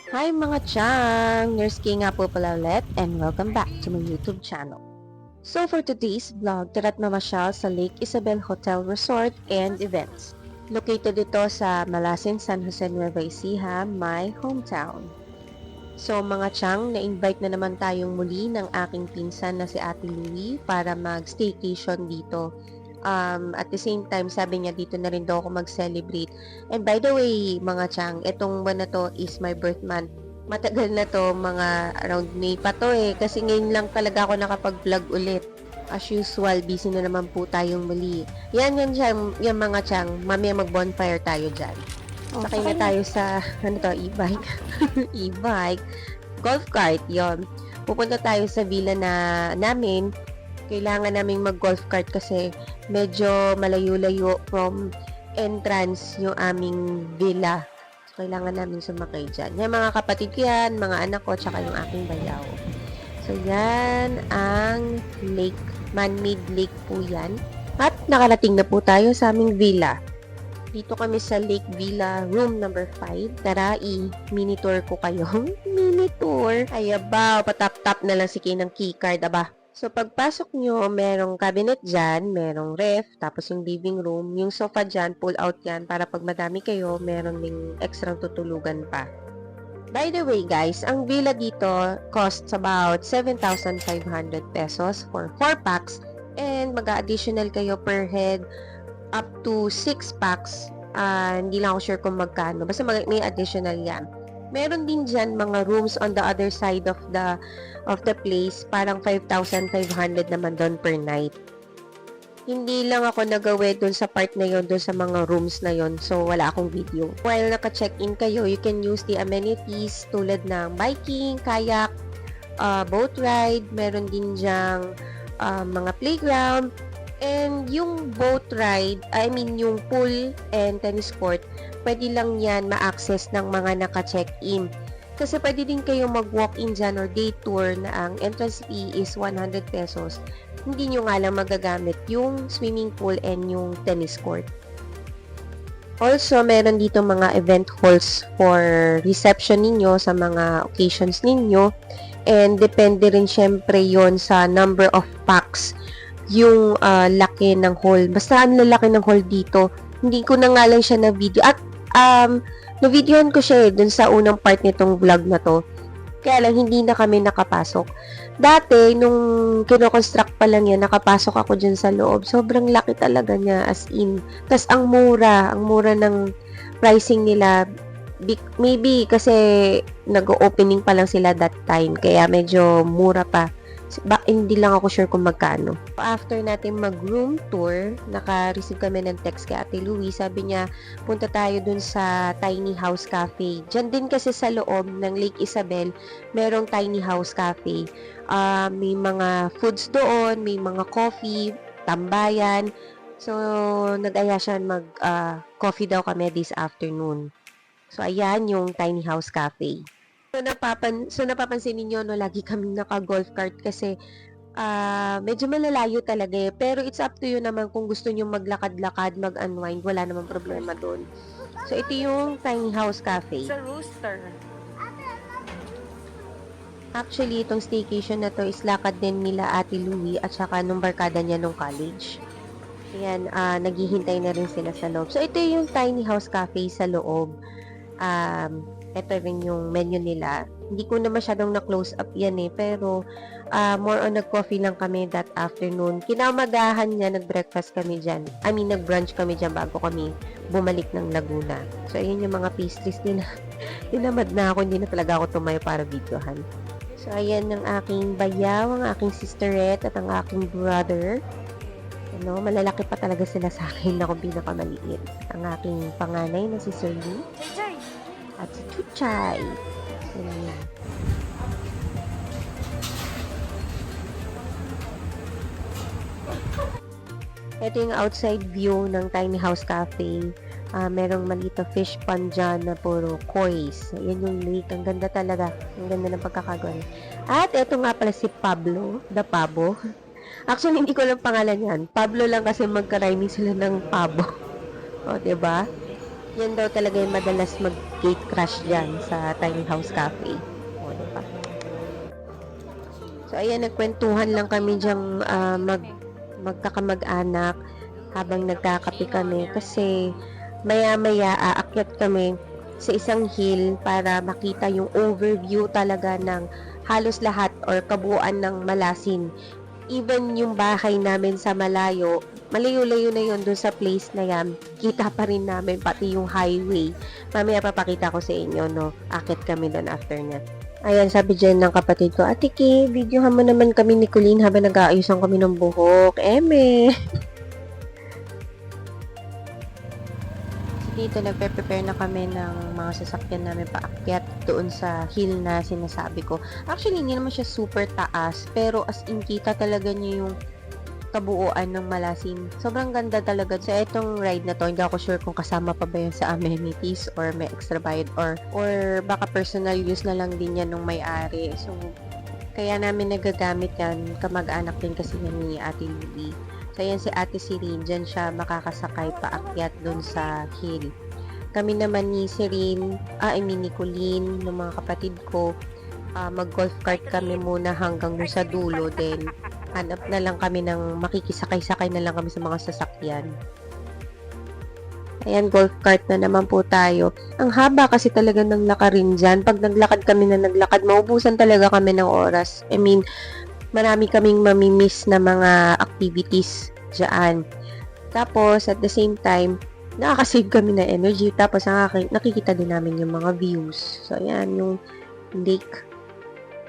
Hi mga chang! Nurse K nga po pala ulit and welcome back to my YouTube channel. So for today's vlog, tara't mamasyal sa Lake Isabel Hotel Resort and Events. Located ito sa Malasin, San Jose Nueva Ecija, my hometown. So mga chang, na-invite na naman tayong muli ng aking pinsan na si Ate Louie para mag-staycation dito. At the same time, sabi niya dito na rin daw ako mag-celebrate. And by the way, mga chang, itong buwan na to is my birth month. Matagal na to, mga around May pa to eh. Kasi ngayon lang talaga ako nakapag-vlog ulit. As usual, busy na naman po tayong muli. Yan mga chang, mamaya mag-bonfire tayo dyan. Sakay na tayo sa, e-bike. E-bike. Golf cart, yon. Pupunta tayo sa villa na namin. Kailangan naming mag-golf cart kasi medyo malayo-layo from entrance yung aming villa. So, kailangan namin sumakay dyan. Yan, mga kapatid ko yan, mga anak ko, tsaka yung aking bayaw. So, yan ang lake. Man-made lake po yan. At nakarating na po tayo sa aming villa. Dito kami sa Lake Villa, room number 5. Tara, mini tour ko kayo. Mini tour. Ay, abaw, patap-tap na lang si Kay ng keycard, aba. So, pagpasok nyo, merong cabinet dyan, merong ref, tapos yung living room, yung sofa dyan, pull out yan, para pag madami kayo, meron ding extra tutulugan pa. By the way, guys, ang villa dito costs about 7,500 pesos for 4 packs, and mag-additional kayo per head up to 6 packs. Hindi lang ako sure kung magkano. Basta may additional yan. Meron din dyan mga rooms on the other side of the place. Parang 5,500 naman doon per night. Hindi lang ako nagawe doon sa part na yon, doon sa mga rooms na yon. So, wala akong video. While naka-check-in kayo, you can use the amenities tulad ng biking, kayak, boat ride. Meron din dyang mga playground. And yung boat ride, yung pool and tennis court, pwede lang yan ma-access ng mga naka-check-in. Kasi pwede din kayo mag-walk-in dyan or day tour na ang entrance fee is 100 pesos. Hindi nyo nga lang magagamit yung swimming pool and yung tennis court. Also, meron dito mga event halls for reception ninyo sa mga occasions ninyo. And depende rin syempre yon sa number of packs yung laki ng hall. Basta ang lalaki ng hall dito. Hindi ko na nga lang siya na video. At na-videohan ko siya dun sa unang part nitong vlog na to. Kaya lang hindi na kami nakapasok. Dati, nung kino-construct pa lang yan, nakapasok ako dyan sa loob. Sobrang laki talaga niya, as in. Tas ang mura ng pricing nila. Maybe kasi nag-opening pa lang sila that time. Kaya medyo mura pa. Hindi lang ako sure kung magkano. After natin mag-room tour, naka-receive kami ng text kay Ate Louie. Sabi niya, punta tayo dun sa Tiny House Cafe. Diyan din kasi sa loob ng Lake Isabel, merong Tiny House Cafe. May mga foods doon, may mga coffee, tambayan. So, nag-aya siya mag-coffee daw kami this afternoon. So, ayan yung Tiny House Cafe. So, napapansin ninyo, no, lagi kaming naka-golf cart kasi medyo malalayo talaga eh. Pero it's up to you naman kung gusto nyo maglakad-lakad, mag-unwind, wala namang problema doon. So, ito yung Tiny House Cafe. Sa rooster. Actually, itong staycation na to is lakad din nila Ate Louie at saka nung barkada niya nung college. Ayan, naghihintay na rin sila sa loob. So, ito yung Tiny House Cafe sa loob. Ito rin yung menu nila. Hindi ko na masyadong na-close up yan eh. Pero, more on nag-coffee lang kami that afternoon. Kinamagahan niya, nag-breakfast kami dyan. Nag-brunch kami dyan bago kami bumalik ng Laguna. So, ayun yung mga pastries din. Tinamad na ako. Hindi na talaga ako tumayo para videohan. So, ayan ang aking bayaw, ang aking sisterette, at ang aking brother. Malalaki pa talaga sila sa akin. Ako pinakamaliit. Ang aking panganay na si Sir Lee. At si Chuchay. Ayan. Ito yung outside view ng Tiny House Cafe. Merong malito fish pond dyan na puro kois. Yan yung lake. Ang ganda talaga. Ang ganda ng pagkakagawa. At ito nga pala si Pablo, the Pabo. Actually, hindi ko lang pangalan yan. Pablo lang kasi magka-rhyming sila ng Pabo. O, diba? Yan daw talaga yung madalas mag-gate crash dyan sa Tiny House Cafe. O, diba? So, ayan, nagkwentuhan lang kami dyang magkakamag-anak habang nagkakape kami kasi maya-maya aakyat kami sa isang hill para makita yung overview talaga ng halos lahat or kabuuan ng Malasin. Even yung bahay namin sa malayo, malayo-layo na yun dun sa place na yan, kita pa rin namin pati yung highway. Mamaya papakita ko sa inyo, no? Akit kami doon after niya. Ayan, sabi dyan ng kapatid ko, Ate Ki, videohan mo naman kami ni Colleen habang nag-aayusan kami ng buhok. Eme! Dito, nagpe-prepare na kami ng mga sasakyan namin paakyat doon sa hill na sinasabi ko. Actually, hindi naman siya super taas, pero as in kita talaga niyo yung kabuuan ng Malasin. Sobrang ganda talaga. So, itong ride na to, hindi ako sure kung kasama pa ba yun sa amenities or may extra bayad or baka personal use na lang din yan nung may-ari. So, kaya namin nagagamit yan. Kamag-anak din kasi yan ni Ate Lily. So, yan si Ate Sirin. Diyan siya makakasakay paakyat dun sa hill. Kami naman ni Sirin, ni Colleen, ng mga kapatid ko, mag-golf cart kami muna hanggang dun sa dulo. Then, hanap na lang kami ng makikisakay-sakay na lang kami sa mga sasakyan. Ayan, golf cart na naman po tayo. Ang haba kasi talaga ng lakarin dyan. Pag naglakad kami na naglakad, maubusan talaga kami ng oras. I mean, marami kaming mamimiss na mga activities dyan. Tapos, at the same time, nakakasave kami ng energy. Tapos, nakikita din namin yung mga views. So, ayan, yung lake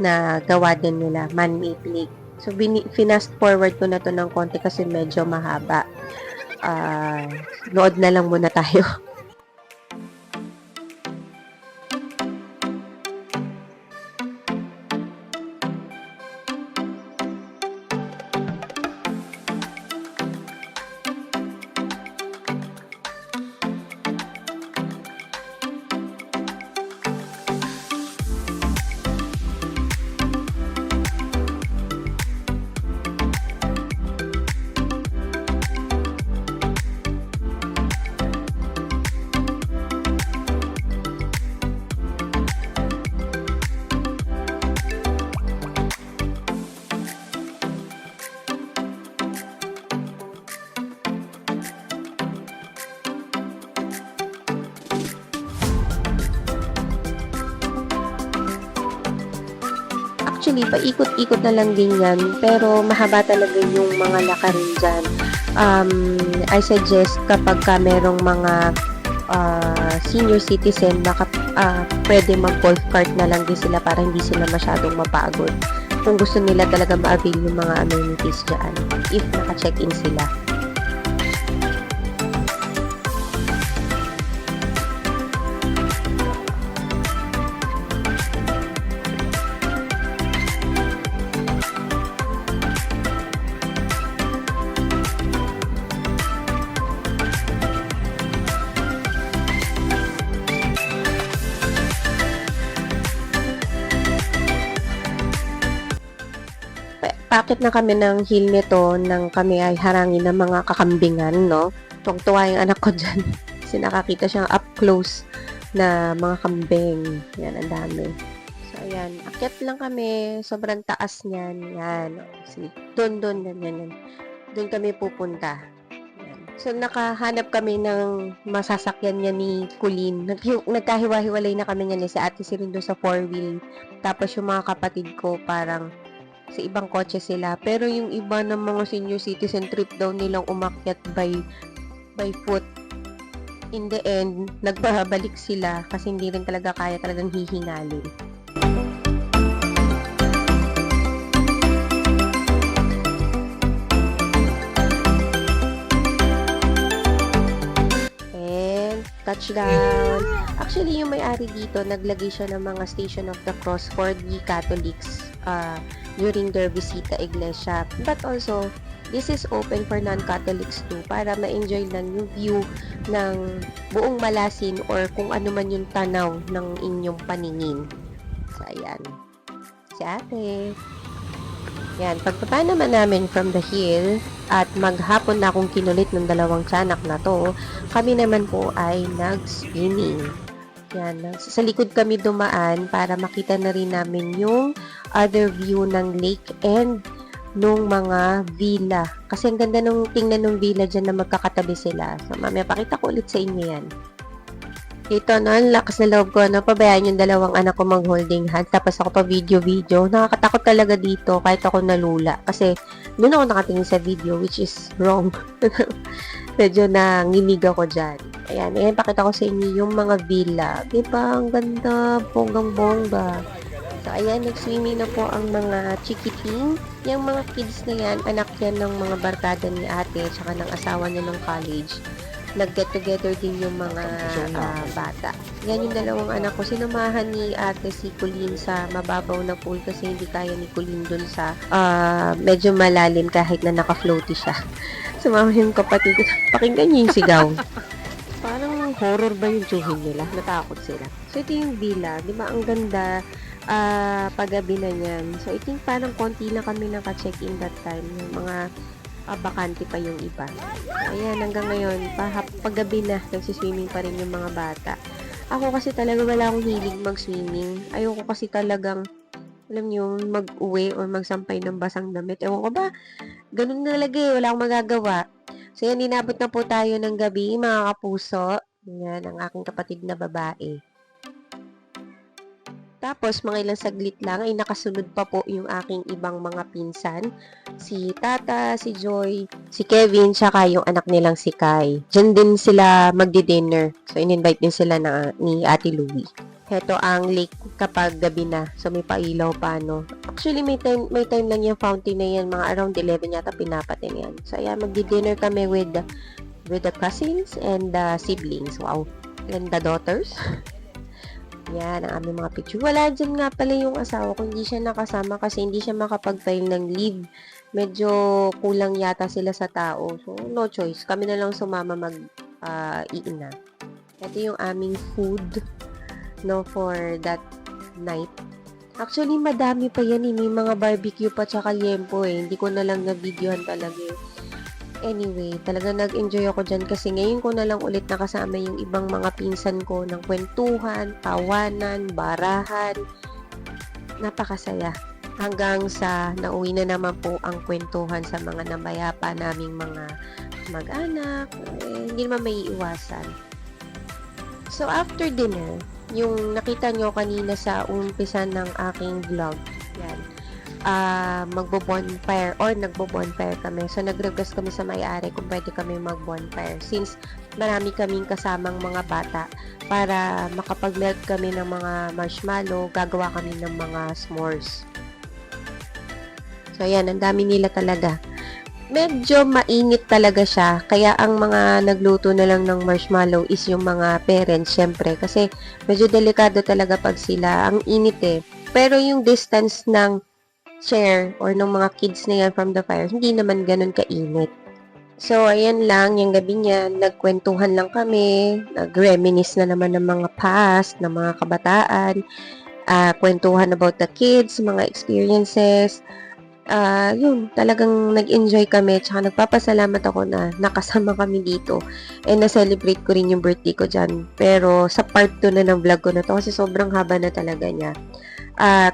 na gawa din nila, man-made lake. So, finast forward ko na to ng konti kasi medyo mahaba. Nood na lang muna tayo. Actually, paikot-ikot na lang din yan, pero mahaba talaga yung mga lakarin dyan. I suggest kapag ka merong mga senior citizen, baka pwede mag-golf cart na lang din sila para hindi sila masyadong mapagod. Kung gusto nila talaga ma-avail yung mga amenities dyan, if naka-check-in sila. Paakit na kami ng hill nito nang kami ay harangin ng mga kakambingan, no? Tuwang-tuwa yung anak ko dyan. Kasi nakakita siyang up close na mga kambing. Yan, ang dami. So, ayan. Akyat lang kami. Sobrang taas niyan. Yan. See? Doon. Doon kami pupunta. Yan. So, nakahanap kami ng masasakyan niya ni Colleen. Nagkahiwa-hiwalay na kami niyan. Si Ate Sirin doon sa 4-wheel. Tapos yung mga kapatid ko parang sa ibang kotse sila. Pero yung iba ng mga senior citizen trip daw nilang umakyat by foot. In the end, nagbabalik sila kasi hindi rin talaga kaya, talagang hihingalin. And touchdown! Actually, yung may-ari dito, naglagay siya ng mga Station of the Cross for the Catholics during their visita iglesia. But also, this is open for non-Catholics too, para ma-enjoy lang yung view ng buong Malasin or kung ano man yung tanaw ng inyong paningin. So, ayan. Si Ate. Yan, pagbaba naman namin from the hill at maghapon na akong kinulit ng dalawang tiyanak na to, kami naman po ay nag-swimming. Yan, sa likod kami dumaan para makita na rin namin yung other view ng lake and nung mga villa. Kasi ang ganda nung tingnan ng villa dyan na magkakatabi sila. So, mamaya pakita ko ulit sa inyo yan. Dito, no, ang lakas na loob ko, no, pabayaan yung dalawang anak ko mag-holding hand, tapos ako pa video-video. Nakakatakot talaga dito, kahit ako nalula. Kasi, doon ako nakatingin sa video, which is wrong. Medyo nanginig ako dyan. Ayan, pakita ko sa inyo yung mga villa. Diba, ang ganda, bonggang-bongga. So, ayan, nag-swimming na po ang mga chikiting. Yung mga kids na yan, anak yan ng mga barkada ni ate, tsaka ng asawa niya ng college. Nag-get together din yung mga bata. Yan yung dalawang anak ko. Sinamahan ni ate si Colleen sa mababaw na pool kasi hindi kaya ni Colleen dun sa medyo malalim kahit na naka-floaty siya. Sumama yung kapatid ko. Pakinggan niyo yung sigaw. Parang horror ba yung tsuhin nila? Natakot sila. So, ito yung villa. Di ba? Ang ganda paggabi na yan. So, I think parang konti na kami naka-check-in that time. Yung mga bakante pa yung iba. Ayan, hanggang ngayon, paggabi na, nagsiswimming pa rin yung mga bata. Ako kasi talaga wala akong hilig mag-swimming. Ayoko kasi talagang, alam niyo, mag-uwi or magsampay ng basang damit. Ewan ko ba, ganun na talaga eh, wala akong magagawa. So yan, inabot na po tayo ng gabi, mga kapuso. Yan, ang aking kapatid na babae. Tapos, mga ilang saglit lang, ay nakasunod pa po yung aking ibang mga pinsan. Si Tata, si Joy, si Kevin, tsaka yung anak nilang si Kai. Diyan din sila magdi-dinner. So, in-invite din sila ni Ate Louie. Heto ang lake kapag gabi na. So, may pailaw pa, no? Actually, may time lang yung fountain na yan. Mga around 11 yata pinapatin yan. So, ayan, magdi-dinner kami with the cousins and the siblings. Wow. And the daughters. Yan, ang aming mga picture. Wala dyan nga pala yung asawa ko. Hindi siya nakasama kasi hindi siya makapag-file ng leave. Medyo kulang yata sila sa tao. So, no choice. Kami na lang sumama mag-iina. Ito yung aming food, no, for that night. Actually, madami pa yan. May mga barbecue pa tsaka liempo eh. Hindi ko na lang na-videohan talaga eh. Anyway, talaga nag-enjoy ako dyan kasi ngayon ko na lang ulit nakasama yung ibang mga pinsan ko ng kwentuhan, tawanan, barahan. Napakasaya. Hanggang sa nauwi na naman po ang kwentuhan sa mga namayapa naming mga mag-anak. Hindi naman may iwasan. So, after dinner, yung nakita nyo kanina sa umpisa ng aking vlog, yan, magbo-bonfire or nagbo-bonfire kami. So, nag-request kami sa may-ari kung pwede kami mag-bonfire since marami kaming kasamang mga bata para makapag-melt kami ng mga marshmallow, gagawa kami ng mga s'mores. So, ayan, ang dami nila talaga. Medyo mainit talaga siya, kaya ang mga nagluto na lang ng marshmallow is yung mga parents, syempre, kasi medyo delikado talaga pag sila, ang init eh. Pero yung distance ng chair or ng mga kids na yan from the fire, hindi naman ganun kainit. So, ayan lang, yung gabi niya, nagkwentuhan lang kami, nag-reminisce na naman ng mga past, ng mga kabataan, kwentuhan about the kids, mga experiences. Yun, talagang nag-enjoy kami, tsaka nagpapasalamat ako na nakasama kami dito, and na-celebrate ko rin yung birthday ko dyan. Pero, sa part 2 na ng vlog ko na to, kasi sobrang haba na talaga niya.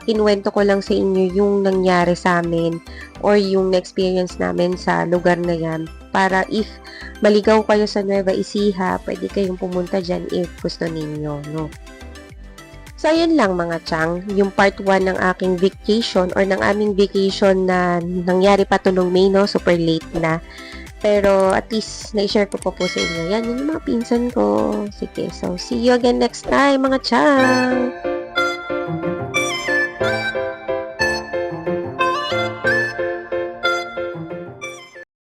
Kinuwento ko lang sa inyo yung nangyari sa amin or yung na-experience namin sa lugar na yan para if maligaw kayo sa Nueva Ecija, pwede kayong pumunta dyan if gusto ninyo, no? So, ayun lang mga chang, yung part 1 ng aking vacation or ng aming vacation na nangyari pa to nung May, no? Super late na. Pero at least na-share ko po sa inyo. Yan, yung mga pinsan ko. Sige, so see you again next time mga chang!